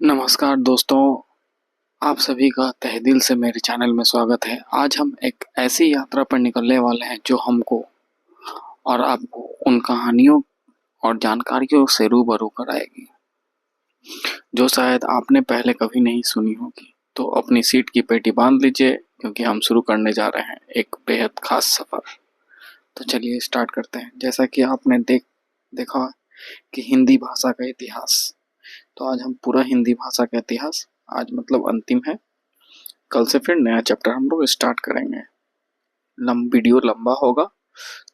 नमस्कार दोस्तों, आप सभी का तहे दिल से मेरे चैनल में स्वागत है। आज हम एक ऐसी यात्रा पर निकलने वाले हैं जो हमको और आपको उन कहानियों और जानकारियों से रूबरू कराएगी जो शायद आपने पहले कभी नहीं सुनी होगी। तो अपनी सीट की पेटी बांध लीजिए क्योंकि हम शुरू करने जा रहे हैं एक बेहद खास सफर। तो चलिए स्टार्ट करते हैं। जैसा कि आपने देखा कि हिंदी भाषा का इतिहास, तो आज हम पूरा हिंदी भाषा का इतिहास, आज मतलब अंतिम है, कल से फिर नया चैप्टर हम लोग स्टार्ट करेंगे। वीडियो लंबा होगा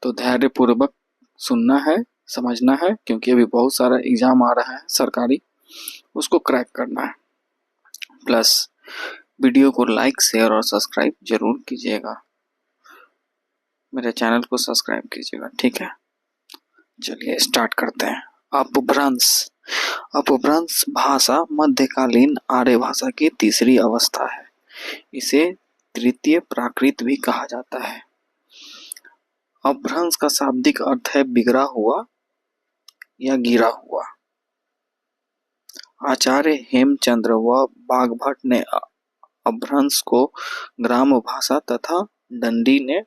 तो धैर्य पूर्वक सुनना है, समझना है, क्योंकि अभी बहुत सारा एग्जाम आ रहा है सरकारी, उसको क्रैक करना है। प्लस वीडियो को लाइक, शेयर और सब्सक्राइब जरूर कीजिएगा। मेरे चैनल को सब्सक्राइब कीजिएगा, ठीक है। चलिए स्टार्ट करते हैं। अपभ्रंश। अपभ्रंश भाषा मध्यकालीन आर्य भाषा की तीसरी अवस्था है। इसे तृतीय प्राकृत भी कहा जाता है। अपभ्रंश का शाब्दिक अर्थ है बिगड़ा हुआ या गिरा हुआ। आचार्य हेमचंद्र व बागभट्ट ने अपभ्रंश को ग्राम भाषा तथा दंडी ने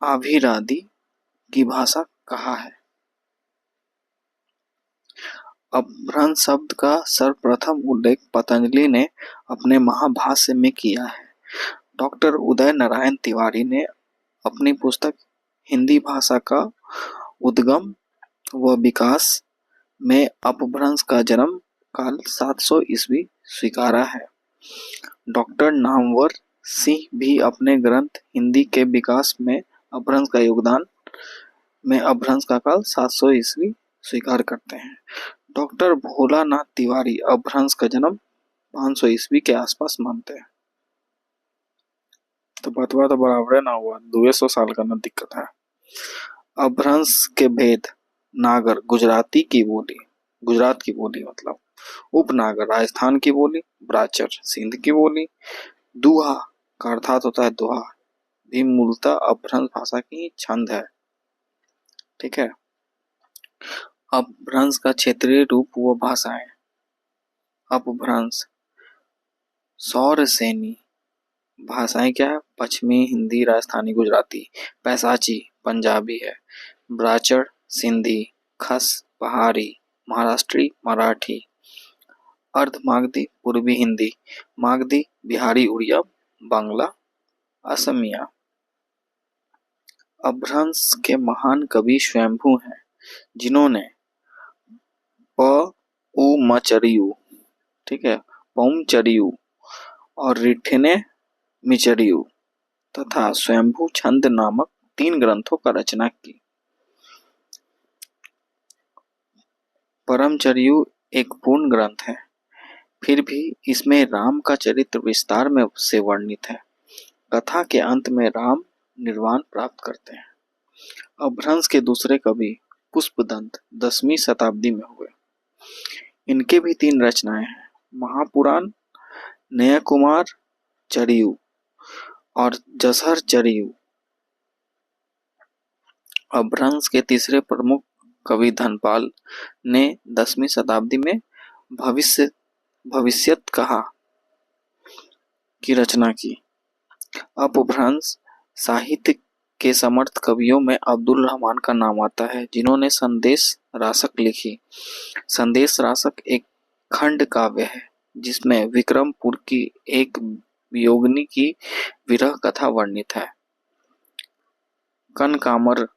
आभीरादि की भाषा कहा है। अपभ्रंश शब्द का सर्वप्रथम उल्लेख पतंजलि ने अपने महाभाष्य में किया है। डॉक्टर उदय नारायण तिवारी ने अपनी पुस्तक हिंदी भाषा का उद्गम व विकास में अपभ्रंश का जन्म काल 700 ईस्वी स्वीकारा है। डॉक्टर नामवर सिंह भी अपने ग्रंथ हिंदी के विकास में अपभ्रंश का योगदान में अपभ्रंश का काल 700 ईस्वी स्वीकार करते हैं। डॉक्टर भोलानाथ तिवारी अपभ्रंश का जन्म 500 ईस्वी के आसपास मानते हैं। तो बतवा तो बराबर ना हुआ, 200 साल का ना दिक्कत है। अपभ्रंश के भेद। नागर गुजराती की बोली, गुजरात की बोली मतलब। उपनागर राजस्थान की बोली। ब्राचर सिंध की बोली। दुहा का अर्थात होता है दोहा, भी मूलतः अपभ्रंश भाषा की छंद है, ठीक है। अपभ्रंश का क्षेत्रीय रूप व भाषाएं। अपभ्रंश सौरसेनी भाषाएं क्या है? पश्चिमी हिंदी, राजस्थानी, गुजराती। पैसाची पंजाबी है। ब्राचर सिंधी। खस पहाड़ी, महाराष्ट्री, मराठी। अर्ध मागधी पूर्वी हिंदी। मागधी बिहारी, उड़िया, बांग्ला, असमिया। अपभ्रंश के महान कवि स्वयंभू हैं, जिन्होंने पउमचरियु, ठीक है, पउमचरियु और रिठिने मिचरियु तथा स्वयंभू छंद नामक 3 ग्रंथों का रचना की। परमचरियु एक पूर्ण ग्रंथ है, फिर भी इसमें राम का चरित्र विस्तार में से वर्णित है। कथा के अंत में राम निर्वाण प्राप्त करते हैं। अपभ्रंश के दूसरे कवि पुष्पदंत 10वीं शताब्दी में हुए। इनके भी 3 रचनाएं हैं, महापुराण, नयकुमार चरियु और जसहर चरियु। अपभ्रंश के तीसरे प्रमुख कवि धनपाल ने 10वीं शताब्दी में भविष्यत कहा की रचना की। अपभ्रंश साहित्य के समर्थ कवियों में अब्दुल रहमान का नाम आता है, जिन्होंने संदेश रासक लिखी। संदेश रासक एक खंड काव्य है जिसमें विक्रमपुर की एक वियोगिनी की विरह कथा वर्णित है। कनकामर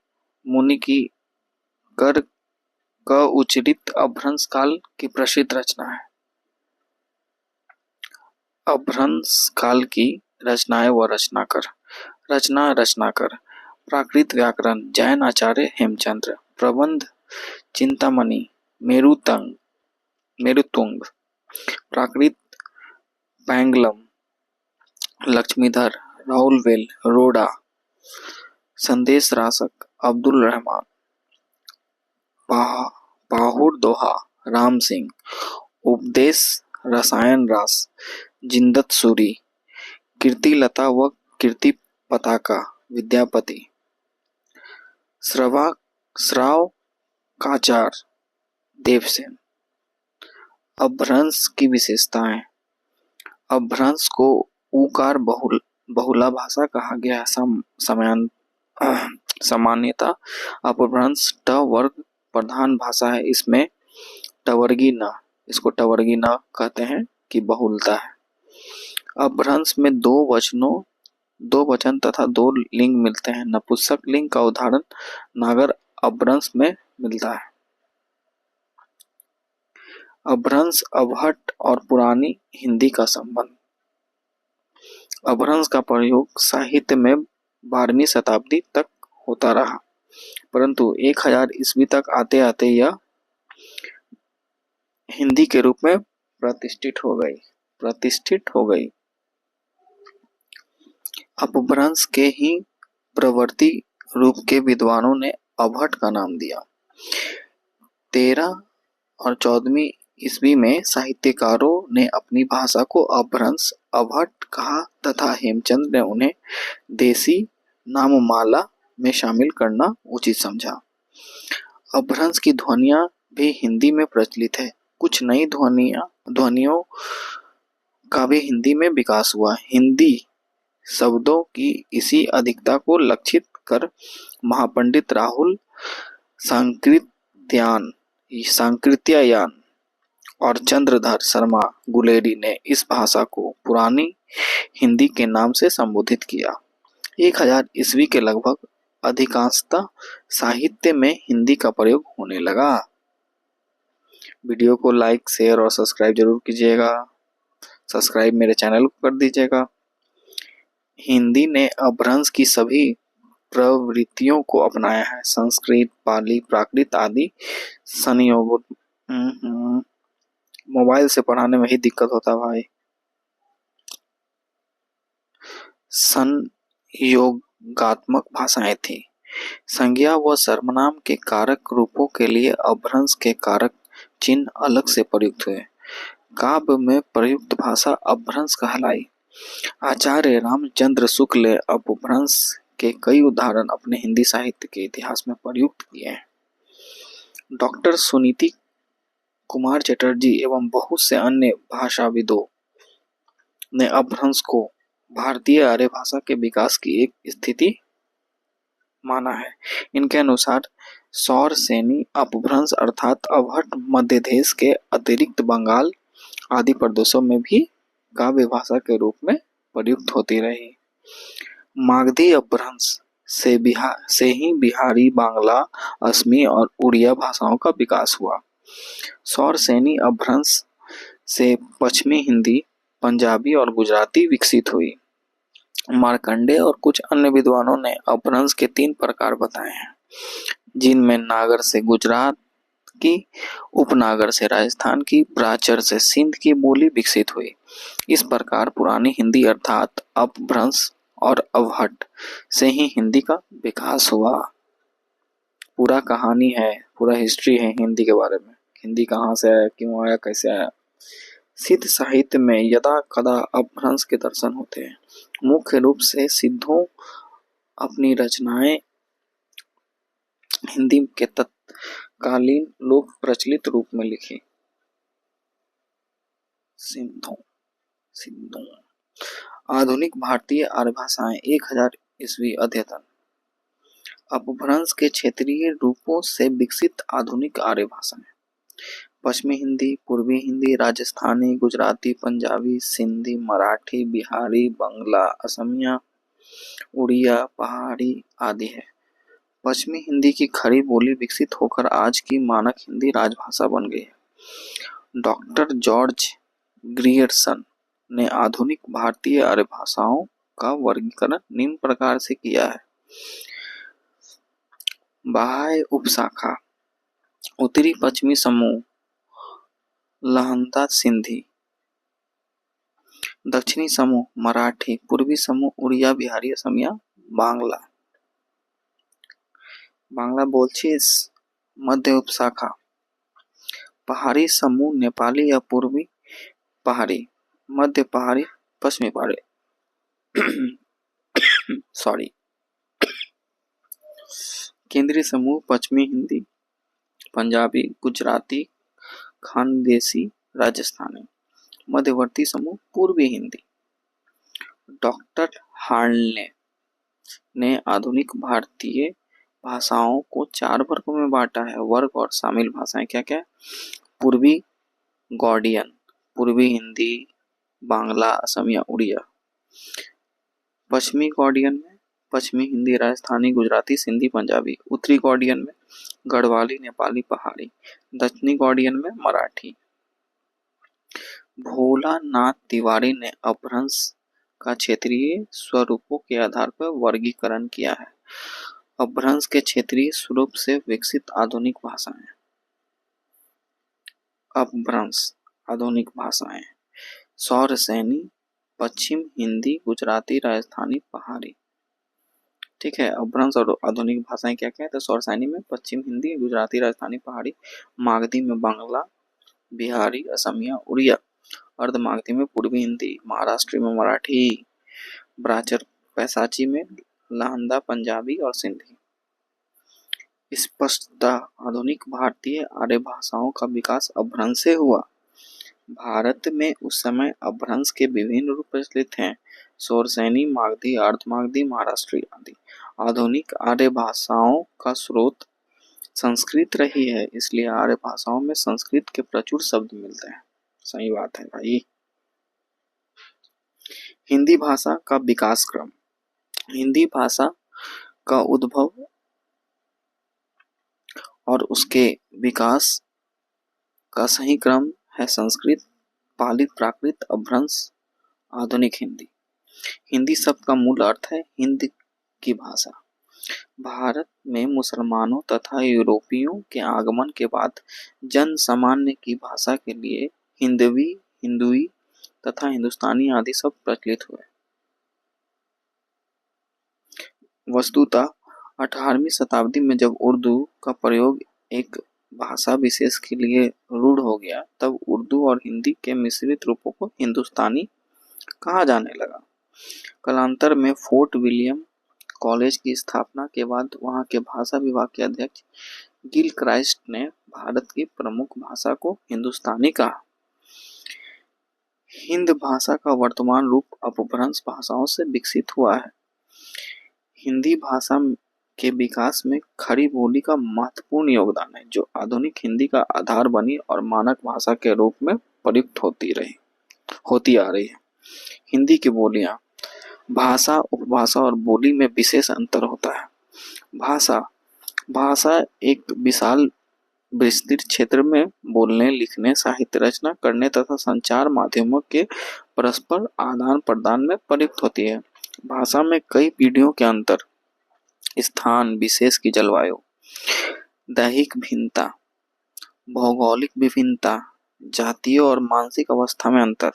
मुनि की कर क उच्चरित अपभ्रंश काल की प्रसिद्ध रचना है। अपभ्रंश काल की रचनाएं व रचनाकर। रचनाकर प्राकृत व्याकरण जैन आचार्य हेमचंद्र। प्रबंध चिंतामणि मेरुतुंग। प्राकृत पैंगलम लक्ष्मीधर राउलवेल रोडा। संदेश रासक अब्दुल रहमान। पाहुर दोहा राम सिंह। उपदेश रसायन रास जिंदत सूरी। कीर्तिलता व कीर्ति पताका विद्यापति। श्राव काचार देवसेन। अपभ्रंश की विशेषताएं। अपभ्रंश को उकार बहुला भाषा कहा गया है। सामान्यतः अपभ्रंश ट वर्ग प्रधान भाषा है। इसमें इसको टवर्गी न कहते हैं कि बहुलता है। अपभ्रंश में दो वचन तथा दो लिंग मिलते हैं। नपुंसक लिंग का उदाहरण नागर अपभ्रंश में मिलता है। अपभ्रंश अपभट्ट और पुरानी हिंदी का संबंध। अपभ्रंश का प्रयोग साहित्य में 12वीं शताब्दी तक होता रहा, परंतु 1000 ईस्वी तक आते आते यह हिंदी के रूप में प्रतिष्ठित हो गई। अपभ्रंश के ही प्रवर्ती रूप के विद्वानों ने अपभट्ट का नाम दिया। 13 और 14वीं ईस्वी में साहित्यकारों ने अपनी भाषा को अपभ्रंश अपभट्ट कहा तथा हेमचंद ने उन्हें देसी नाममाला में शामिल करना उचित समझा। अपभ्रंश की ध्वनियां भी हिंदी में प्रचलित है। कुछ नई ध्वनियों का भी हिंदी में विकास हुआ। हिंदी शब्दों की इसी अधिकता को लक्षित कर महापंडित राहुल सांकृत्यायन और चंद्रधर शर्मा गुलेरी ने इस भाषा को पुरानी हिंदी के नाम से संबोधित किया। 1000 ईस्वी के लगभग अधिकांशतः साहित्य में हिंदी का प्रयोग होने लगा। वीडियो को लाइक, शेयर और सब्सक्राइब जरूर कीजिएगा। सब्सक्राइब मेरे चैनल को कर दीजिएगा। हिंदी ने अपभ्रंश की सभी प्रवृत्तियों को अपनाया है। संस्कृत, पाली, प्राकृत आदि संयोग। मोबाइल से पढ़ाने में ही दिक्कत होता भाई। संयोगात्मक भाषाएं थी। संज्ञा व सर्वनाम के कारक रूपों के लिए अपभ्रंश के कारक चिन्ह अलग से प्रयुक्त हुए। काव्य में प्रयुक्त भाषा अपभ्रंश कहलाई। आचार्य रामचंद्र शुक्ल ने अपभ्रंश के कई उदाहरण अपने हिंदी साहित्य के इतिहास में प्रयुक्त किए हैं। डॉक्टर सुनीति कुमार चटर्जी एवं बहुत से अन्य भाषाविदों ने अपभ्रंश को भारतीय आर्य भाषा के विकास की एक स्थिति माना है। इनके अनुसार सौर सेनी अपभ्रंश अर्थात अपभट्ट मध्य देश के अतिरिक्त बंगाल आदि प्रदेशों में भी काव्य भाषा के रूप में प्रयुक्त होती रही। मागधी अपभ्रंश से ही बिहारी, बांग्ला, असमी और उड़िया भाषाओं का विकास हुआ। सौर सेनी अपभ्रंश से पश्चिमी हिंदी, पंजाबी और गुजराती विकसित हुई। मार्कंडे और कुछ अन्य विद्वानों ने अपभ्रंश के 3 प्रकार बताए हैं, जिनमें नागर से गुजरात की, उपनागर से राजस्थान की, प्राचर से सिंध की बोली विकसित हुई। इस प्रकार पुरानी हिंदी अर्थात अपभ्रंश और अपभट्ट से ही हिंदी का विकास हुआ। पूरा कहानी है, पूरा हिस्ट्री है हिंदी के बारे में। हिंदी कहाँ से आया, क्यों आया, कैसे आया। सिद्ध साहित्य में यदा कदा अपभ्रंश के दर्शन होते हैं। मुख्य रूप से सिद्धों अपनी रचनाएं हिंदी के तत्कालीन लोक प्रचलित रूप में लिखी। सिद्धों आधुनिक भारतीय आर्य भाषाएं 1000 ईस्वी अद्यतन। अपभ्रंश के क्षेत्रीय रूपों से विकसित आधुनिक आर्य भाषाएं। पश्चिमी हिंदी, पूर्वी हिंदी, राजस्थानी, गुजराती, पंजाबी, सिंधी, मराठी, बिहारी, बंगला, असमिया, उड़िया, पहाड़ी आदि है। पश्चिमी हिंदी की खड़ी बोली विकसित होकर आज की मानक हिंदी राजभाषा बन गई है। डॉक्टर जॉर्ज ग्रियर्सन ने आधुनिक भारतीय आर्य भाषाओं का वर्गीकरण निम्न प्रकार से किया है। बाह्य उपशाखा, उत्तरी पश्चिमी समूह लहंता सिंधी, दक्षिणी समूह मराठी, पूर्वी समूह उड़िया, बिहारी, असमिया, बांग्ला। बांग्ला बोलचिस। मध्य उपशाखा, पहाड़ी समूह नेपाली या पूर्वी पहाड़ी, मध्य पहाड़ी, पश्चिमी पहाड़ी सॉरी। केंद्रीय समूह पश्चिमी हिंदी, पंजाबी, गुजराती, खानदेशी, राजस्थानी। मध्यवर्ती समूह पूर्वी हिंदी। डॉक्टर हार्ले ने आधुनिक भारतीय भाषाओं को 4 वर्गों में बांटा है। वर्ग और शामिल भाषाएं क्या क्या? पूर्वी गौड़ियन, पूर्वी हिंदी, बांग्ला, असमिया, उड़िया। पश्चिमी गौड़ियन में पश्चिमी हिंदी, राजस्थानी, गुजराती, सिंधी, पंजाबी। उत्तरी गौड़ियन में गढ़वाली, नेपाली, पहाड़ी। दक्षिणी गौड़ियन में मराठी। भोलानाथ तिवारी ने अपभ्रंश का क्षेत्रीय स्वरूपों के आधार पर वर्गीकरण किया है। अपभ्रंश के क्षेत्रीय स्वरूप से विकसित आधुनिक भाषाएं। अपभ्रंश आधुनिक भाषाएं: सौरसैनी, पश्चिम हिंदी, गुजराती, राजस्थानी, पहाड़ी। ठीक है, अपभ्रंश और आधुनिक भाषाएं क्या क्या है? तो सौरसैनी में पश्चिम हिंदी, गुजराती, राजस्थानी, पहाड़ी। मागधी में बांग्ला, बिहारी, असमिया, उड़िया। अर्धमागधी में पूर्वी हिंदी, महाराष्ट्री में मराठी, ब्राचर पैसाची में लहंदा, पंजाबी और सिंधी। स्पष्टता: आधुनिक भारतीय आर्य भाषाओं का विकास अपभ्रंश से हुआ। भारत में उस समय अपभ्रंश के विभिन्न रूप प्रचलित हैं: सौरसैनी, मागधी, अर्धमागधी, महाराष्ट्री आदि। आधुनिक आर्य भाषाओं का स्रोत संस्कृत रही है, इसलिए आर्य भाषाओं में संस्कृत के प्रचुर शब्द मिलते हैं। सही बात है भाई। हिंदी भाषा का विकास क्रम। हिंदी भाषा का उद्भव और उसके विकास का सही क्रम है संस्कृत, पालित, प्राकृत, अपभ्रंश, आधुनिक हिंदी। हिंदी शब्द का मूल अर्थ है हिंद की भाषा। भारत में मुसलमानों तथा यूरोपियों के आगमन के बाद जन सामान्य की भाषा के लिए हिंदवी, हिंदुई तथा हिंदुस्तानी आदि शब्द प्रचलित हुए। वस्तुतः 18वीं शताब्दी में जब उर्दू का प्रयोग एक भाषा विशेष के लिए रूढ़ हो गया, तब उर्दू और हिंदी के मिश्रित रूपों को हिंदुस्तानी कहा जाने लगा। कालांतर में फोर्ट विलियम कॉलेज की स्थापना के बाद वहां के भाषा विभाग के अध्यक्ष गिलक्राइस्ट ने भारत की प्रमुख भाषा को हिंदुस्तानी कहा। हिंद भाषा का वर्तमान रूप अपभ्रंश भाषाओं से विकसित हुआ है। हिंदी भाषा के विकास में खड़ी बोली का महत्वपूर्ण योगदान है, जो आधुनिक हिंदी का आधार बनी और मानक भाषा के रूप में प्रयुक्त होती आ रही है। हिंदी की बोलियां। भाषा, उपभाषा और बोली में विशेष अंतर होता है। भाषा एक विशाल विस्तृत क्षेत्र में बोलने, लिखने, साहित्य रचना करने तथा संचार माध्यमों के परस्पर आदान प्रदान में प्रयुक्त होती है। भाषा में कई पीढ़ियों के अंतर, स्थान विशेष की जलवायु, दैहिक भिन्नता, भौगोलिक विभिन्नता, जातीय और मानसिक अवस्था में अंतर,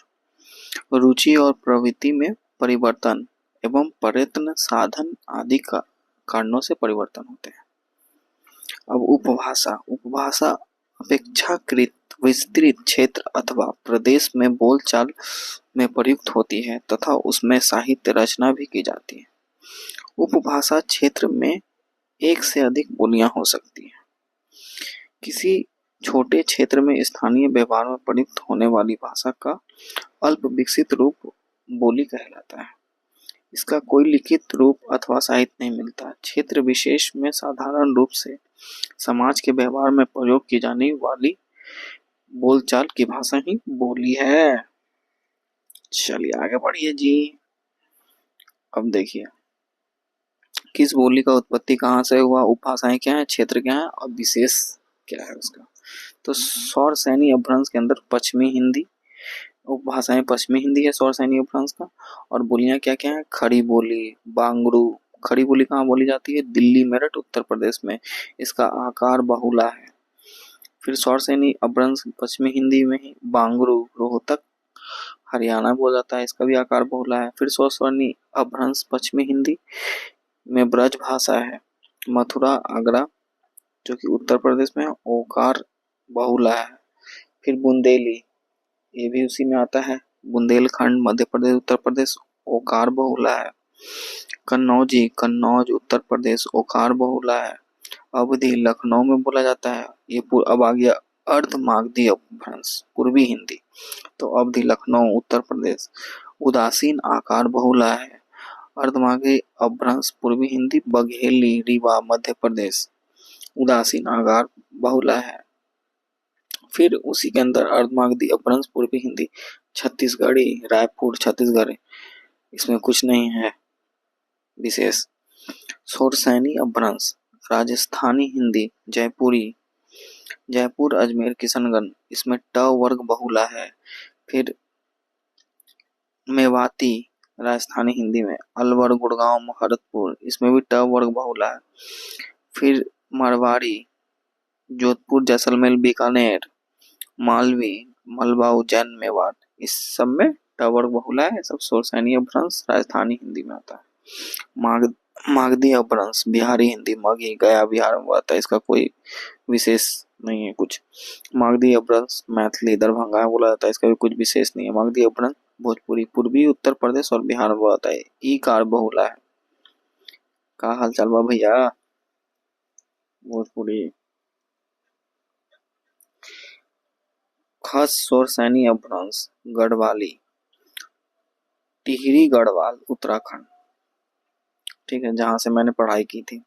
रुचि और प्रवृत्ति में परिवर्तन एवं प्रयत्न साधन आदि का कारणों से परिवर्तन होते हैं। अब उपभाषा अपेक्षाकृत विस्तृत क्षेत्र अथवा प्रदेश में बोलचाल में प्रयुक्त होती है तथा उसमें साहित्य रचना भी की जाती है। उपभाषा क्षेत्र में एक से अधिक बोलियां हो सकती हैं। किसी छोटे क्षेत्र में स्थानीय व्यवहार में प्रयुक्त होने वाली भाषा का अल्प विकसित रूप बोली कहलाता है। इसका कोई लिखित रूप अथवा साहित्य नहीं मिलता। क्षेत्र विशेष में साधारण रूप से समाज के व्यवहार में प्रयोग की जाने वाली बोलचाल की भाषा ही बोली है। चलिए आगे बढ़िए जी। अब देखिए किस बोली का उत्पत्ति कहाँ से हुआ, उपभाषाएं क्या है, क्षेत्र क्या है और विशेष क्या है उसका। तो सौरसैनी अपभ्रंश के अंदर पश्चिमी हिंदी, उपभाषाएं पश्चिमी हिंदी है सौरसैनी अपभ्रंश का। और बोलियां क्या क्या है, खड़ी बोली, बांगड़ू। खड़ी बोली कहाँ बोली जाती है? दिल्ली, मेरठ, उत्तर प्रदेश में। इसका आकार बहुला है। फिर सौरसैनी अपभ्रंश पश्चिमी हिंदी में ही बांगड़ू, रोहतक, हरियाणा बोला जाता है, इसका भी आकार बहुला है। फिर सौरसैनी अपभ्रंश पश्चिमी हिंदी में ब्रज भाषा है, मथुरा, आगरा जो कि उत्तर प्रदेश में है, ओकार बहुला है। फिर बुंदेली, ये भी उसी में आता है, बुंदेलखंड मध्य प्रदेश, उत्तर प्रदेश, ओकार बहुला है। कन्नौजी, कन्नौज, उत्तर प्रदेश, ओकार बहुला है। अवधी लखनऊ में बोला जाता है, ये अब आ गया अर्ध मागधी अपभ्रंश पूर्वी हिंदी, तो अवधि लखनऊ उत्तर प्रदेश। उदासीन आकार बहुला है, अर्धमागधी अपभ्रंश पूर्वी हिंदी बघेली रीवा मध्य प्रदेश। उदासीन आकार बहुला है। फिर उसी के अंदर अर्धमागधी अपभ्रंश पूर्वी हिंदी छत्तीसगढ़ी रायपुर छत्तीसगढ़, इसमें कुछ नहीं है विशेष। शोरसैनी अपभ्रंश राजस्थानी हिंदी जयपुरी, जयपुर अजमेर किशनगंज, इसमें ट वर्ग बहुला है। फिर मेवाती राजस्थानी हिंदी में अलवर गुड़गांव भरतपुर, इसमें भी ट वर्ग बहुला है। फिर मारवाड़ी जोधपुर जैसलमेर बीकानेर, मालवी मलबा उज्जैन मेवाड़, इस सब में ट वर्ग बहुला है। सब शोरसैनी अपभ्रंश राजस्थानी हिंदी में आता है। मागधी अपभ्रंश बिहारी हिंदी मगही गया बिहार में आता है, इसका कोई विशेष नहीं है कुछ। मागधी अपभ्रंश मैथिली दरभंगा में बोला जाता है, इसका भी कुछ विशेष नहीं है। मागधी अपभ्रंश भोजपुरी पूर्वी उत्तर प्रदेश और बिहार में बोला जाता है। ई कार बहुला है। का हाल चाल बा भैया भोजपुरी। खस शोरसैनी अपभ्रंश गढ़वाली टिहरी गढ़वाल उत्तराखंड, ठीक है, जहां से मैंने पढ़ाई की थी।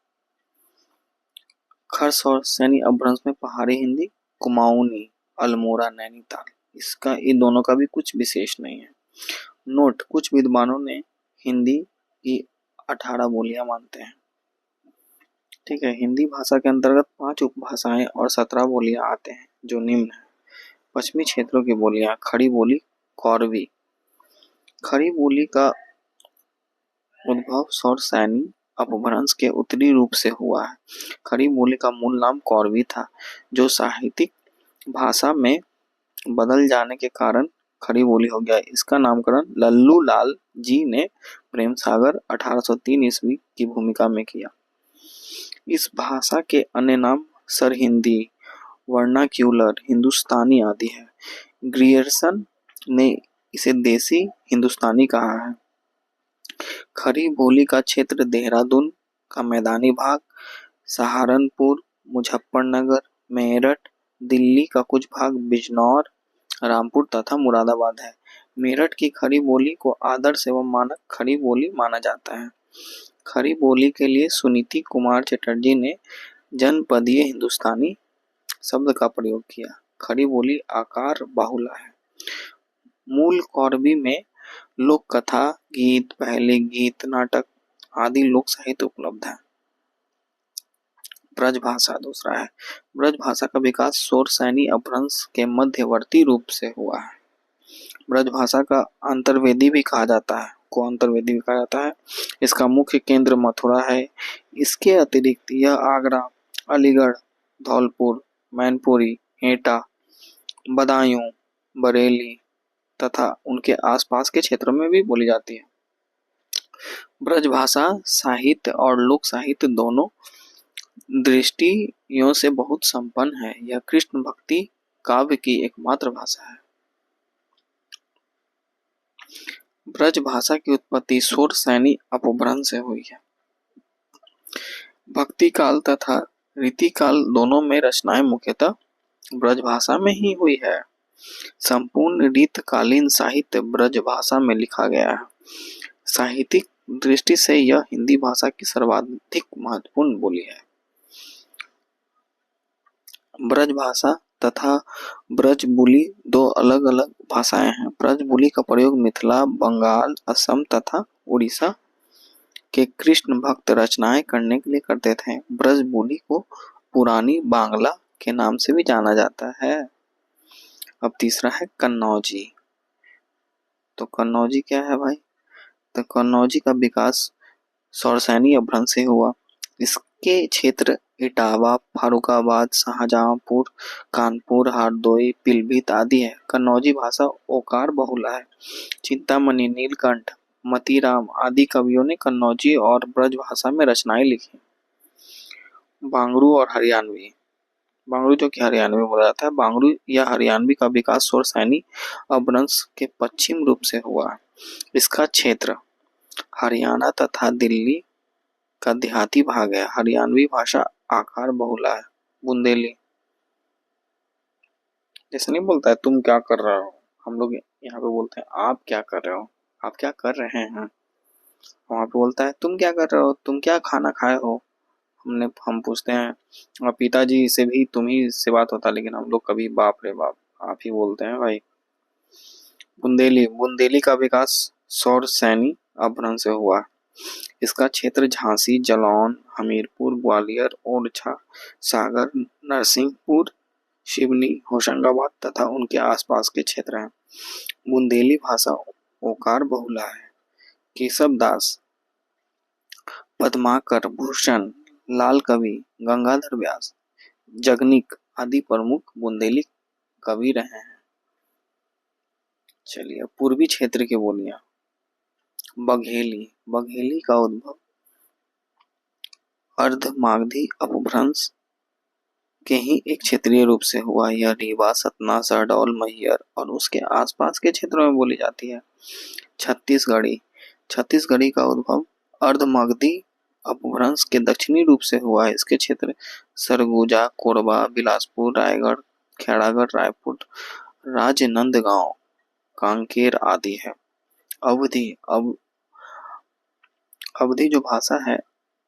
खस और सैनी अपभ्रंश में पहाड़ी हिंदी कुमाऊनी अल्मोड़ा नैनीताल, इसका इन दोनों का भी कुछ विशेष नहीं है। नोट, कुछ विद्वानों ने हिंदी की 18 बोलियां मानते हैं, ठीक है। हिंदी भाषा के अंतर्गत 5 उपभाषाएं और 17 बोलियां आते हैं जो निम्न है। पश्चिमी क्षेत्रों की बोलियां खड़ी बोली कौरवी। खड़ी बोली का उद्भव शौरसैनी अपभ्रंश के उत्तरी रूप से हुआ है। खड़ी बोली का मूल नाम कौरवी था, जो साहित्यिक भाषा में बदल जाने के कारण खड़ी बोली हो गया। इसका नामकरण लल्लू लाल जी ने प्रेम सागर 1803 ईस्वी की भूमिका में किया। इस भाषा के अन्य नाम सरहिंदी, वर्नाक्यूलर, हिंदुस्तानी आदि है। ग्रियर्सन ने इसे देसी हिंदुस्तानी कहा है। खड़ी बोली का क्षेत्र देहरादून का मैदानी भाग, सहारनपुर, मुजफ्फरनगर, मेरठ, दिल्ली का कुछ भाग, बिजनौर, रामपुर तथा मुरादाबाद है। मेरठ की खड़ी बोली को आदर्श एवं मानक खड़ी बोली माना जाता है। खड़ी बोली के लिए सुनीति कुमार चटर्जी ने जनपदीय हिंदुस्तानी शब्द का प्रयोग किया। खड़ी बोली आकार बाहुला है। मूल कौरवी में लोक कथा, गीत, पहले गीत, नाटक आदि लोक साहित्य उपलब्ध है। ब्रजभाषा दूसरा है। ब्रजभाषा का विकास शोरसैनी अपभ्रंश के मध्यवर्ती रूप से हुआ है। ब्रजभाषा का अंतर्वेदी भी कहा जाता है, इसका मुख्य केंद्र मथुरा है। इसके अतिरिक्त यह आगरा, अलीगढ़, धौलपुर, मैनपुरी, एटा, बदायूं, बरेली तथा उनके आसपास के क्षेत्रों में भी बोली जाती है। ब्रजभाषा साहित्य और लोक साहित्य दोनों दृष्टियों से बहुत संपन्न है। यह कृष्ण भक्ति काव्य की एकमात्र भाषा है। ब्रजभाषा की उत्पत्ति शोरसैनी अपभ्रंश से हुई है। भक्ति काल तथा रीतिकाल दोनों में रचनाएं मुख्यतः ब्रजभाषा में ही हुई है। संपूर्ण रीतकालीन साहित्य ब्रजभाषा में लिखा गया है। साहित्यिक दृष्टि से यह हिंदी भाषा की सर्वाधिक महत्वपूर्ण बोली है। ब्रजभाषा तथा ब्रजबुली दो अलग अलग भाषाएं हैं। ब्रजबुली का प्रयोग मिथिला, बंगाल, असम तथा उड़ीसा के कृष्ण भक्त रचनाएं करने के लिए करते थे। ब्रजबुली को पुरानी बांग्ला के नाम से भी जाना जाता है। अब तीसरा है कन्नौजी। तो कन्नौजी क्या है भाई? तो कन्नौजी का विकास शौरसैनी अपभ्रंश से हुआ। इसके क्षेत्र इटावा, फारुखाबाद, शाहजहांपुर, कानपुर, हरदोई, पीलीभीत आदि है। कन्नौजी भाषा ओकार बहुला है। चिंतामणि, नीलकंठ, मतीराम आदि कवियों ने कन्नौजी और ब्रज भाषा में रचनाएं लिखी। बांगरू और हरियाणवी। बांगरू जो कि हरियाणवी बोला जाता है, बांगरू या हरियाणवी का विकास शोरसैनी अपभ्रंश के पश्चिम रूप से हुआ। इसका क्षेत्र हरियाणा तथा दिल्ली का देहाती भाग है। हरियाणवी भाषा आकार बहुला है। बुंदेली। जैसे नहीं बोलता है तुम क्या कर रहे हो, हम लोग यहाँ पे बोलते हैं आप क्या कर रहे हो, आप क्या कर रहे हैं। वहाँ पे बोलता है तुम क्या कर रहे हो, तुम क्या खाना खाए हो। हम पूछते हैं और पिताजी से भी तुम ही से बात होता है, लेकिन हम लोग कभी बाप रे बाप आप ही बोलते हैं भाई। बुंदेली बुंदेली का विकास सौर सैनी अपभ्रंश से हुआ। इसका क्षेत्र झांसी, जालौन, हमीरपुर, ग्वालियर, ओरछा, सागर, नरसिंहपुर, सिवनी, होशंगाबाद तथा उनके आसपास के क्षेत्र हैं। बुंदेली भाषा ओकार बहुला है। केशव दास, पद्माकर, भूषण, लाल कवि, गंगाधर व्यास, जगनिक आदि प्रमुख बुंदेली कवि रहे हैं। चलिए पूर्वी क्षेत्र की बोलियां। बघेली बघेली का उद्भव अर्धमागधी अपभ्रंश के ही एक क्षेत्रीय रूप से हुआ। यह रीवा, सतना, शहडोल, मैहर और उसके आसपास के क्षेत्रों में बोली जाती है। छत्तीसगढ़ी छत्तीसगढ़ी का उद्भव अर्धमागधी अपभ्रंश के दक्षिणी रूप से हुआ है। इसके क्षेत्र सरगुजा, कोरबा, बिलासपुर, रायगढ़, खेड़ागढ़, रायपुर, राजनांदगांव, कांकेर आदि है। अवधी अवधी जो भाषा है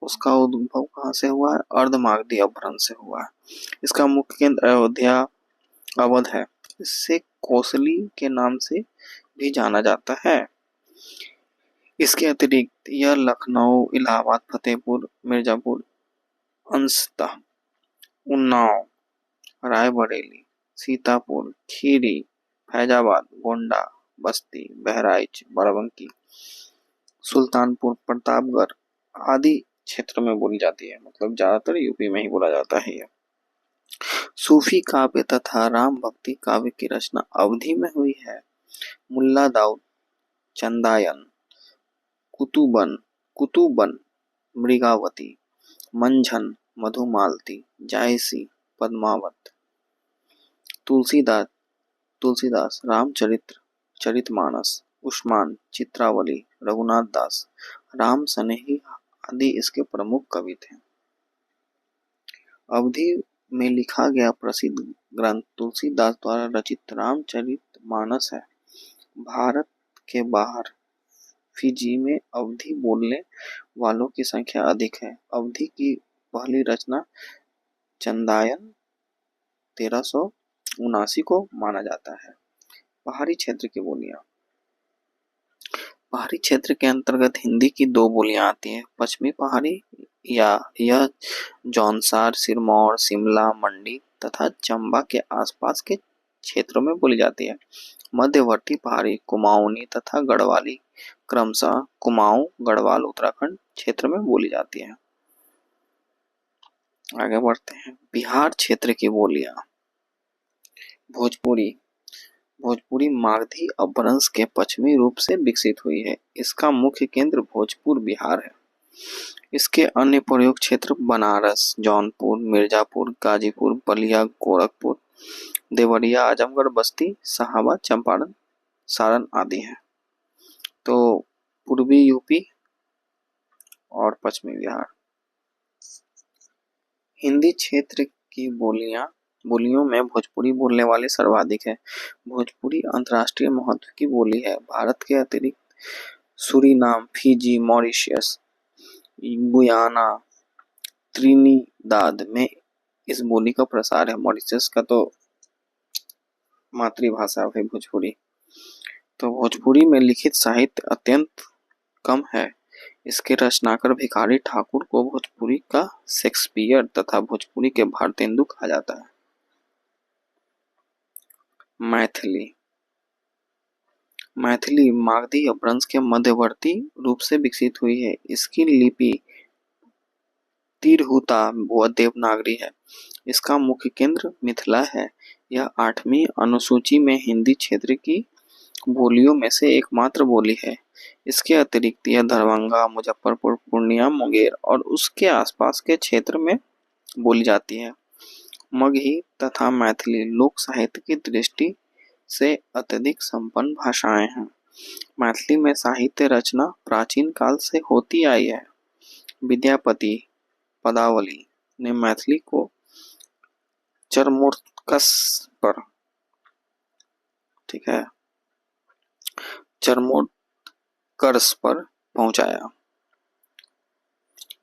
उसका उद्भव कहाँ से हुआ है, अर्धमागधी अपभ्रंश से हुआ है। इसका मुख्य केंद्र अयोध्या अवध है। इसे कोसली के नाम से भी जाना जाता है। इसके अतिरिक्त यह लखनऊ, इलाहाबाद, फतेहपुर, मिर्जापुर, अंशतः उन्नाव, रायबरेली, सीतापुर, खीरी, फैजाबाद, गोंडा, बस्ती, बहराइच, बाराबंकी, सुल्तानपुर, प्रतापगढ़ आदि क्षेत्र में बोली जाती है। मतलब ज्यादातर यूपी में ही बोला जाता है यह। सूफी काव्य तथा राम भक्ति काव्य की रचना अवधी में हुई है। मुल्ला दाऊद, चंदायन, कुतुबन, मृगावती, मंझन, मधुमालती, जायसी, पद्मावत। तुलसीदास रामचरित्र, चरितमानस, उस्मान, चित्रावली, रघुनाथ दास, राम सनेही आदि इसके प्रमुख कवि थे। अवधी में लिखा गया प्रसिद्ध ग्रंथ तुलसीदास द्वारा रचित रामचरितमानस है। भारत के बाहर फिजी में अवधी बोलने वालों की संख्या अधिक है। अवधी की पहली रचना चंदायन 1379 को माना जाता है। पहाड़ी क्षेत्र की बोलियां। पहाड़ी क्षेत्र के अंतर्गत हिंदी की दो बोलियां आती हैं। पश्चिमी पहाड़ी या यह जौनसार, सिरमौर, शिमला, मंडी तथा चंबा के आसपास के क्षेत्रों में बोली जाती है। मध्यवर्ती पहाड़ी कुमाऊनी तथा गढ़वाली क्रमशः कुमाऊं, गढ़वाल उत्तराखंड क्षेत्र में बोली जाती है। आगे बढ़ते हैं। बिहार क्षेत्र की बोलियां। भोजपुरी मागधी अपभ्रंश के पश्चिमी रूप से विकसित हुई है। इसका मुख्य केंद्र भोजपुर बिहार है। इसके अन्य प्रयोग क्षेत्र बनारस, जौनपुर, मिर्जापुर, गाजीपुर, बलिया, गोरखपुर, देवरिया, आजमगढ़, बस्ती, शाहाबाद, चंपारण, सारण आदि हैं। तो पूर्वी यूपी और पश्चिमी बिहार। हिंदी क्षेत्र की बोलियों में भोजपुरी बोलने वाले सर्वाधिक है। भोजपुरी अंतर्राष्ट्रीय महत्व की बोली है। भारत के अतिरिक्त Suriname, Fiji, Mauritius, Guyana, Trinidad में इस बोली का प्रसार है। मॉरिशस का तो मातृभाषा है भोजपुरी। तो भोजपुरी में लिखित साहित्य अत्यंत कम है। इसके रचनाकार भिखारी ठाकुर को भोजपुरी का शेक्सपियर तथा भोजपुरी के भारतेंदु कहा जाता है। मैथिली मागधी अपभ्रंश के मध्यवर्ती रूप से विकसित हुई है। इसकी लिपि तिरहुता व देवनागरी है। इसका मुख्य केंद्र मिथिला है। यह 8वीं अनुसूची में हिंदी क्षेत्र की बोलियों में से एकमात्र बोली है। इसके अतिरिक्त यह दरभंगा, मुजफ्फरपुर, पूर्णिया, मुंगेर और उसके आसपास के क्षेत्र में बोली जाती है। मगही तथा मैथिली लोक साहित्य की दृष्टि से अत्यधिक संपन्न भाषाएं हैं। मैथिली में साहित्य रचना प्राचीन काल से होती आई है। विद्यापति पदावली ने मैथिली को चरमोत्कर्ष पर ठीक है, चरमोत्कर्ष पर पहुंचाया।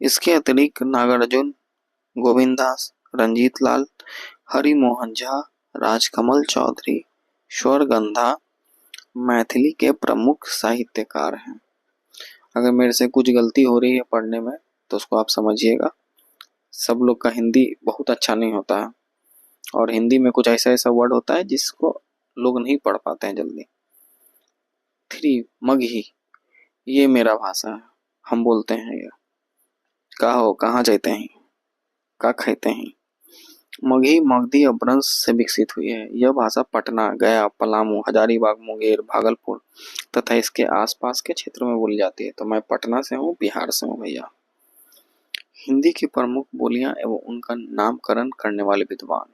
इसके अतिरिक्त नागार्जुन, गोविंदास, रंजीत लाल, हरिमोहन झा, राजकमल चौधरी, स्वरगंधा मैथिली के प्रमुख साहित्यकार हैं। अगर मेरे से कुछ गलती हो रही है पढ़ने में तो उसको आप समझिएगा। सब लोग का हिंदी बहुत अच्छा नहीं होता है और हिंदी में कुछ ऐसा ऐसा वर्ड होता है जिसको लोग नहीं पढ़ पाते हैं जल्दी। 3 मगही, ये मेरा भाषा है, हम बोलते हैं ये। का हो, कहाँ जाते हैं, का खाते हैं। मगही मगधी अपभ्रंश से विकसित हुई है। यह भाषा पटना, गया, पलामू, हजारीबाग, मुंगेर, भागलपुर तथा इसके आसपास के क्षेत्रों में बोली जाती है। तो मैं पटना से हूँ, बिहार से हूँ भैया। हिंदी की प्रमुख बोलियां एवं उनका नामकरण करने वाले विद्वान।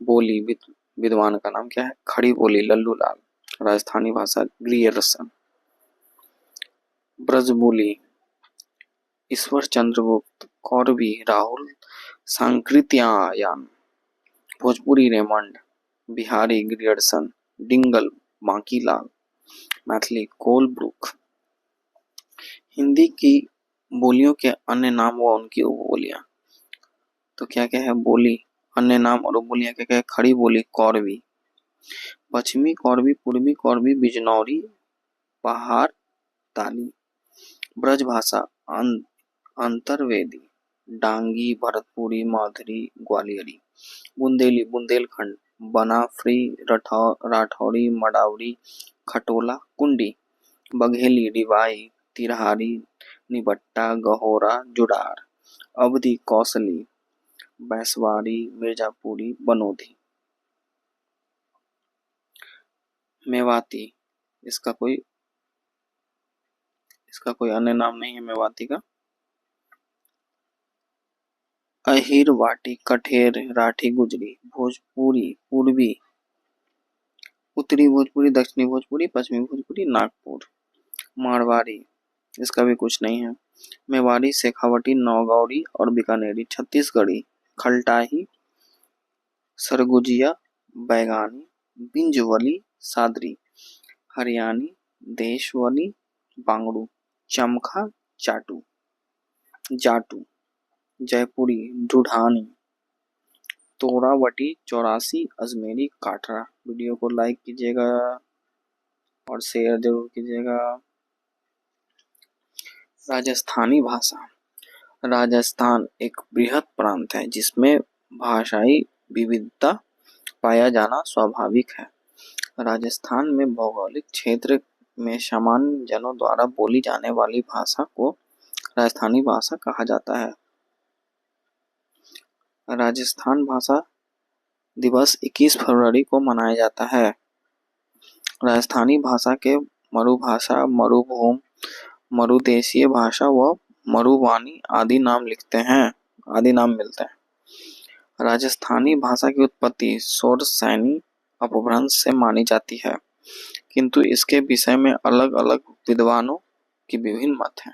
बोली विद्वान का नाम क्या है? खड़ी बोली लल्लू लाल, राजस्थानी भाषा ग्रियर्सन। ब्रज बोली Ishwar Chandra Gupt, Kauravi Rahul Sankrityayan, Bhojpuri Raymond, Bihari Grierson, Dingal Bankilal, Maithili Colebrooke. Hindi की बोलियों के अन्य नाम व उनकी उपबोलियां। तो क्या क्या है? बोली, अन्य नाम और उपबोलियां क्या क्या है? खड़ी बोली कौरवी, पश्चिमी कौरवी, पूर्वी कौरवी, बिजनौरी, पहाड़ ताली। ब्रज भाषा अंतरवेदी, डांगी, भरतपुरी, माधुरी, ग्वालियरी। बुंदेली, बुंदेलखंड, बनाफरी, राठौरी, मडावरी, खटोला, कुंडी। बघेली, डिवाई, तिरहारी, निबट्टा, गहोरा, जुडार। अवधी, कौसली, बैसवारी, मिर्जापुरी, बनोधी। मेवाती, इसका कोई अन्य नाम नहीं है मेवाती का। अहिर, वाटी, कठेर, राठी, गुजरी। भोजपुरी, पूर्वी, उत्तरी भोजपुरी, दक्षिणी भोजपुरी, पश्चिमी भोजपुरी, नागपुर। मारवाड़ी, इसका भी कुछ नहीं है। मेवाड़ी, शेखावटी, नौगौरी और बीकानेरी। छत्तीसगढ़ी, खलटाही, सरगुजिया, बैगानी, बिंजवली, सादरी। हरियाणी, देशवली, बांगड़ू, चमखा, जाटू। जयपुरी, ढूढ़ानी, तोरावटी, चौरासी, अजमेरी, काटरा। वीडियो को लाइक कीजिएगा और शेयर जरूर कीजिएगा। राजस्थानी भाषा। राजस्थान एक बृहद प्रांत है जिसमें भाषाई विविधता पाया जाना स्वाभाविक है। राजस्थान में भौगोलिक क्षेत्र में सामान्य जनों द्वारा बोली जाने वाली भाषा को राजस्थानी भाषा कहा जाता है। राजस्थान भाषा दिवस 21 फरवरी को मनाया जाता है। राजस्थानी भाषा के मरुभाषा, मरुभूम, मरुदेशीय भाषा व मरुवानी आदि नाम मिलते हैं। राजस्थानी भाषा की उत्पत्ति शौरसैनी अपभ्रंश से मानी जाती है, किंतु इसके विषय में अलग अलग विद्वानों की विभिन्न मत हैं।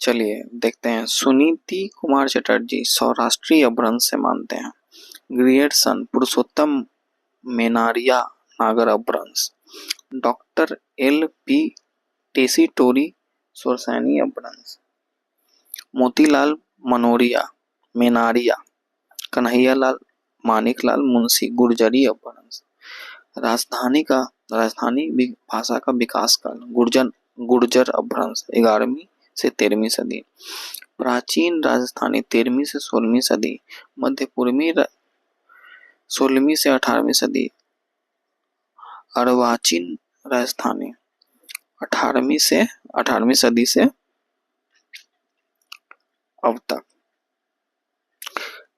चलिए देखते हैं। सुनीति कुमार चटर्जी सौराष्ट्रीय अपभ्रंश से मानते हैं। ग्रियर्सन, पुरुषोत्तम मेनारिया नागर अपभ्रंश। Doctor L.P. टेसीटोरी शौरसैनी अपभ्रंश। मोतीलाल मनोरिया मेनारिया। कन्हैयालाल मानिकलाल मुंशी गुर्जरी अपभ्रंश। राजस्थानी भाषा का विकास काल गुर्जर अपभ्रंश 11वीं से 13वीं सदी। प्राचीन राजस्थानी 13वीं से 16वीं सदी। मध्य पूर्वी 16वीं से 18वीं सदी। अर्वाचीन राजस्थानी 18वीं सदी से अब तक।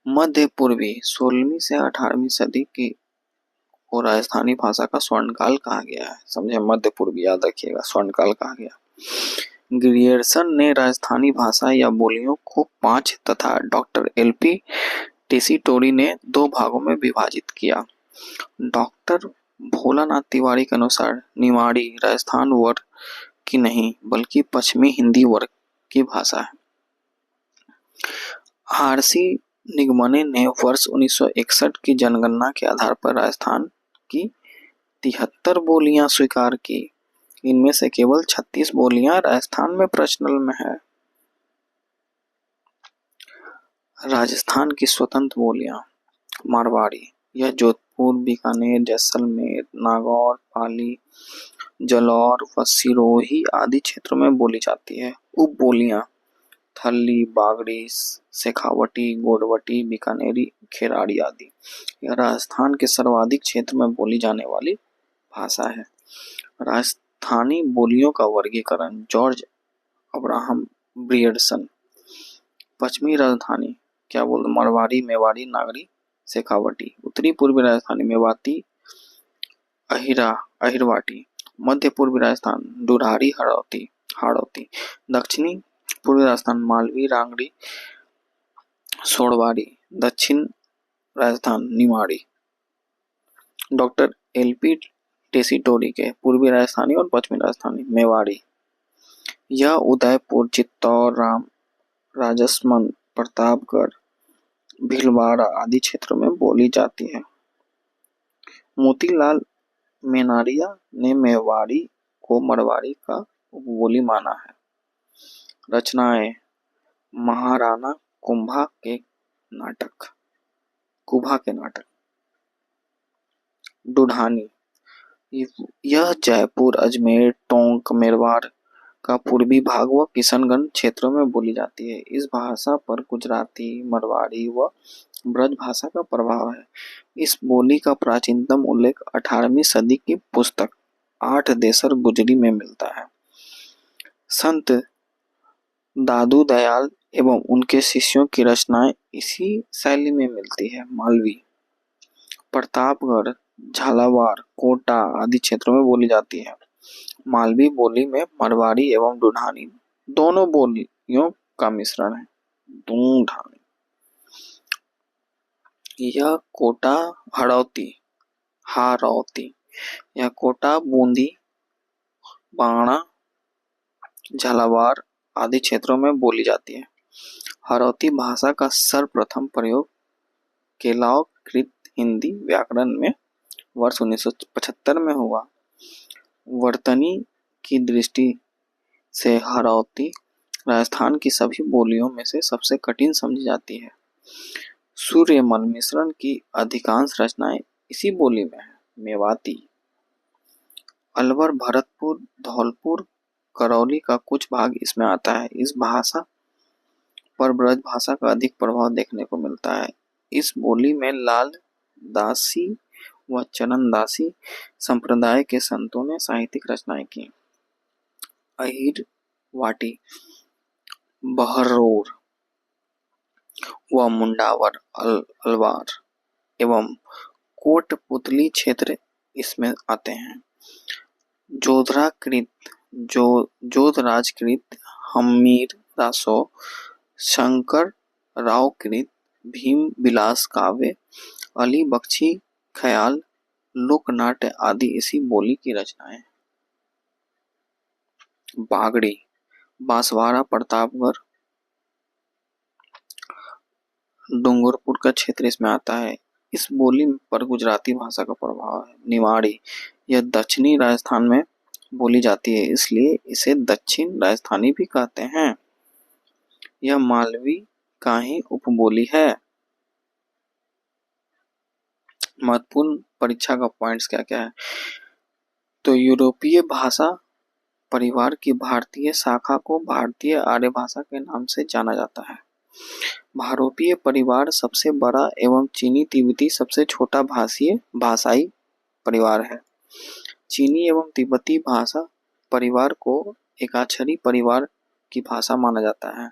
मध्य पूर्वी 16वीं से 18वीं सदी की को राजस्थानी भाषा का स्वर्णकाल कहा गया है। समझे, मध्य पूर्वी याद रखिएगा, स्वर्णकाल कहा गया। ग्रियर्सन ने राजस्थानी भाषा या बोलियों को 5 तथा डॉक्टर L.P. टेसीटोरी ने 2 भागों में विभाजित किया। डॉक्टर भोलानाथ तिवारी के अनुसार निमाड़ी राजस्थान वर्ग की नहीं बल्कि पश्चिमी हिंदी वर्ग की भाषा है। आरसी निगमने ने वर्ष 1961 की जनगणना के आधार पर राजस्थान की 73 बोलियां स्वीकार की। इनमें से केवल 36 बोलियां राजस्थान में प्रचलन में है। राजस्थान की स्वतंत्र बोलियां। मारवाड़ी, यह जोधपुर, बीकानेर, जैसलमेर, नागौर, पाली, जालौर व सिरोही आदि क्षेत्रों में बोली जाती है। उप बोलियां थल्ली, बागड़ी, शेखावटी, गोडवटी, बीकानेरी, खेराड़ी आदि। यह राजस्थान के सर्वाधिक क्षेत्र में बोली जाने वाली भाषा है। राजस्थानी बोलियों का वर्गीकरण जॉर्ज अब्राहम ब्रियर्सन। पश्चिमी राजधानी क्या बोलते, मारवाड़ी, मेवाड़ी, नागरी, शेखावटी। उत्तरी पूर्वी राजस्थानी मेवाती, अहिरवाटी। मध्य पूर्वी राजस्थान डुरारी, हाड़ौती। दक्षिणी पूर्वी राजस्थान मालवी, रांगड़ी, सोड़वाड़ी। दक्षिण राजस्थान निमाड़ी। डॉक्टर एलपी टेसीटोरी के पूर्वी राजस्थानी और पश्चिमी राजस्थानी मेवाड़ी। यह उदयपुर, चित्तौड़, राजसमंद, प्रतापगढ़, भीलवाड़ा आदि क्षेत्रों में बोली जाती है। मोतीलाल मेनारिया ने मेवाड़ी को मारवाड़ी का उपबोली माना है। रचनाएं महाराणा कुंभा के नाटक। ढूढ़ानी, यह जयपुर, अजमेर, टोंक, मेवाड़ का पूर्वी भाग व किशनगंज क्षेत्रों में बोली जाती है। इस भाषा पर गुजराती, मारवाड़ी व ब्रज भाषा का प्रभाव है। इस बोली का प्राचीनतम उल्लेख 18वीं सदी की पुस्तक 8 देसर गुजरी में मिलता है। संत दादू दयाल एवं उनके शिष्यों की रचनाएं इसी शैली में मिलती है। मालवी प्रतापगढ़, झालावाड़, कोटा आदि क्षेत्रों में बोली जाती है। मालवी बोली में मारवाड़ी एवं ढूढ़ानी दोनों बोलियों का मिश्रण है। ढूढ़ानी। यह कोटा हाड़ौती, यह कोटा, बूंदी, बाणा, झालावाड़ आदि क्षेत्रों में बोली जाती है। हाड़ौती भाषा का सर्वप्रथम प्रयोग केलाव-कृत हिंदी व्याकरण में वर्ष 1975 में हुआ। वर्तनी की दृष्टि से हाड़ौती राजस्थान की सभी बोलियों में से सबसे कठिन समझी जाती है। सूर्यमल मिश्रण की अधिकांश रचनाएं इसी बोली में है। मेवाती, अलवर, भरतपुर, धौलपुर, करौली का कुछ भाग इसमें आता है। इस भाषा पर ब्रज भाषा का अधिक प्रभाव देखने को मिलता है। इस बोली में लाल दासी व चरणदासी संप्रदाय के संतों ने साहित्यिक रचनाएं की। अहिरवाटी, बहरौर व मुंडावर, अलवार एवं कोटपुतली क्षेत्र इसमें आते हैं। जोधराजकृत, हमीर दासो, शंकर राव कृत, भीम विलास काव्य, अली बख्शी ख्याल, लोकनाट्य आदि इसी बोली की रचनाएं। बागड़ी, बांसवाड़ा, प्रतापगढ़, डूंगरपुर का क्षेत्र इसमें आता है। इस बोली पर गुजराती भाषा का प्रभाव है। निमाड़ी, यह दक्षिणी राजस्थान में बोली जाती है, इसलिए इसे दक्षिण राजस्थानी भी कहते हैं। यह मालवी का ही उपबोली है। महत्वपूर्ण परीक्षा का पॉइंट्स क्या क्या है, तो यूरोपीय भाषा परिवार की भारतीय शाखा को भारतीय आर्य भाषा के नाम से जाना जाता है। भारोपीय परिवार सबसे बड़ा एवं चीनी तिब्बती सबसे छोटा भाषाई परिवार है। चीनी एवं तिब्बती भाषा परिवार को एकाक्षरी परिवार की भाषा माना जाता है।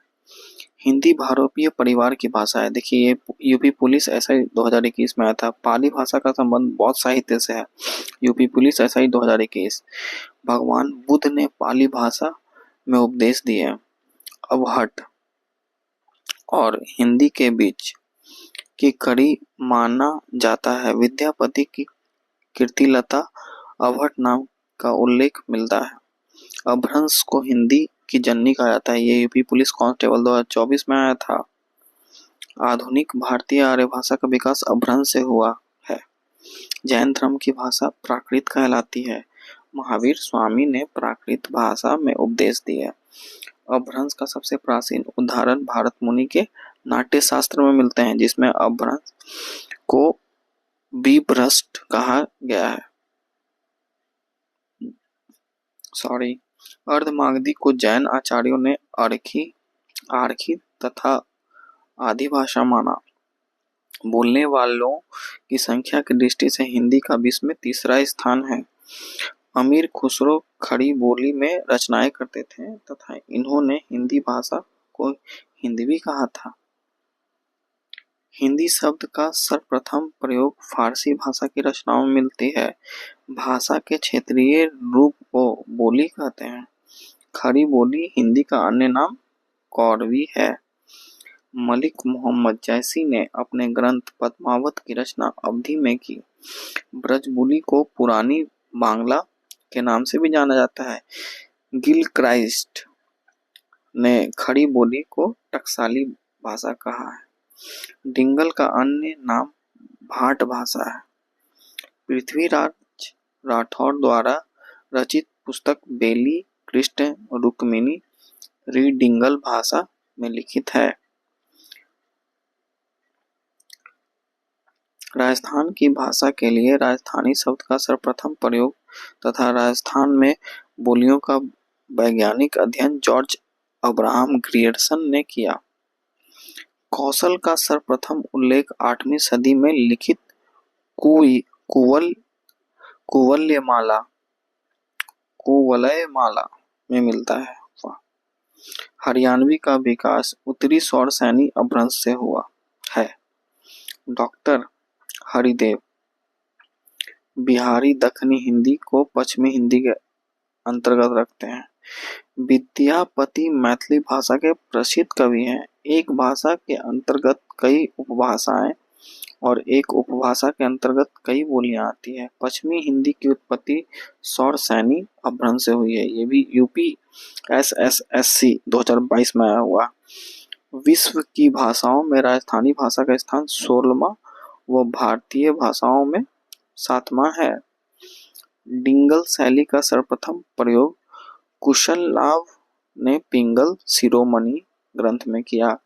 हिंदी भारोपीय परिवार की भाषा है। देखिए ये यूपी पुलिस एसआई 2021 में आया था। पाली भाषा का संबंध बौद्ध साहित्य से है। UP police SI 2021। भगवान बुद्ध ने पाली भाषा में उपदेश दिए। अवहट और हिंदी के बीच की कड़ी माना जाता है। विद्यापति की कीर्तिलता अवहट नाम का उल्लेख मिलता है। अपभ्रंश को हिंदी की जननी कहा जाता है। ये यूपी पुलिस कांस्टेबल 2024 में आया था। आधुनिक भारतीय आर्य भाषा का विकास अपभ्रंश से हुआ है। जैन धर्म की भाषा प्राकृत कहलाती है। महावीर स्वामी ने प्राकृत भाषा में उपदेश दिया। अपभ्रंश का सबसे प्राचीन उदाहरण भारत मुनि के नाट्य शास्त्र में मिलते हैं, जिसमें अपभ्रंश को विभ्रष्ट कहा गया है। अर्धमागधी को जैन आचार्यों ने आर्खी तथा आदि भाषा माना। बोलने वालों की संख्या की दृष्टि से हिंदी का विश्व में तीसरा स्थान है। अमीर खुसरो खड़ी बोली में रचनाएं करते थे तथा इन्होंने हिंदी भाषा को हिंदवी कहा था। हिंदी शब्द का सर्वप्रथम प्रयोग फारसी भाषा की रचनाओं में मिलती है। भाषा के क्षेत्रीय रूप को बोली कहते हैं। खड़ी बोली हिंदी का अन्य नाम कौरवी है। मलिक मोहम्मद जैसी ने अपने ग्रंथ पद्मावत की रचना अवधी में की। ब्रजबुली को पुरानी बांग्ला के नाम से भी जाना जाता है। गिलक्राइस्ट ने खड़ी बोली को टकसाली भाषा कहा है। डिंगल का अन्य नाम भाट भाषा है। पृथ्वीराज राठौर द्वारा रचित पुस्तक बेली कृष्ण रुक्मिणी डिंगल भाषा में लिखित है। राजस्थान की भाषा के लिए राजस्थानी शब्द का सर्वप्रथम प्रयोग तथा राजस्थान में बोलियों का वैज्ञानिक अध्ययन जॉर्ज अब्राहम ग्रियर्सन ने किया। कौशल का सर्वप्रथम उल्लेख 8वीं सदी में लिखित कुवलयमाला में मिलता है। हरियाणवी का विकास उत्तरी सौरसैनी अपभ्रंश से हुआ है। डॉक्टर हरिदेव बिहारी दक्षिणी हिंदी को पश्चिमी हिंदी के अंतर्गत रखते हैं। विद्यापति मैथिली भाषा के प्रसिद्ध कवि हैं। एक भाषा के अंतर्गत कई उपभाषाएं और एक उपभाषा के अंतर्गत कई बोलियां आती है। पश्चिमी हिंदी की उत्पत्ति सौरसैनी अपभ्रंश से हुई है। ये भी UPSSSC 2022 में आया हुआ। विश्व की भाषाओं में राजस्थानी भाषा का स्थान 16वां व भारतीय भाषाओं में 7वां है। डिंगल शैली का सर्वप्रथम प्रयोग कुशल लाभ ने पिंगल शिरोमणि ग्रंथ में किया।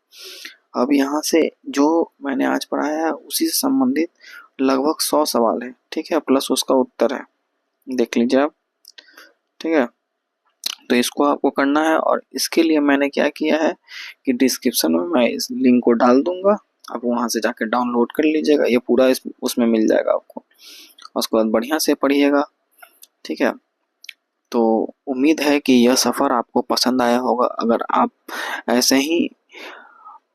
अब यहाँ से जो मैंने आज पढ़ाया है उसी से संबंधित लगभग 100 सवाल है, ठीक है, प्लस उसका उत्तर है, देख लीजिए आप, ठीक है। तो इसको आपको करना है और इसके लिए मैंने क्या किया है कि डिस्क्रिप्शन में मैं इस लिंक को डाल दूंगा, आप वहां से जाकर डाउनलोड कर लीजिएगा। ये पूरा उसमें मिल जाएगा आपको। उसके बाद बढ़िया से पढ़िएगा, ठीक है। तो उम्मीद है कि यह सफ़र आपको पसंद आया होगा। अगर आप ऐसे ही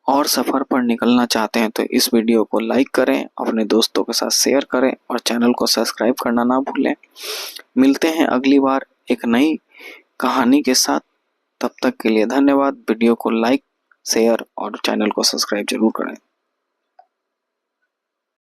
और सफ़र पर निकलना चाहते हैं तो इस वीडियो को लाइक करें, अपने दोस्तों के साथ शेयर करें और चैनल को सब्सक्राइब करना ना भूलें। मिलते हैं अगली बार एक नई कहानी के साथ। तब तक के लिए धन्यवाद। वीडियो को लाइक, शेयर और चैनल को सब्सक्राइब जरूर करें।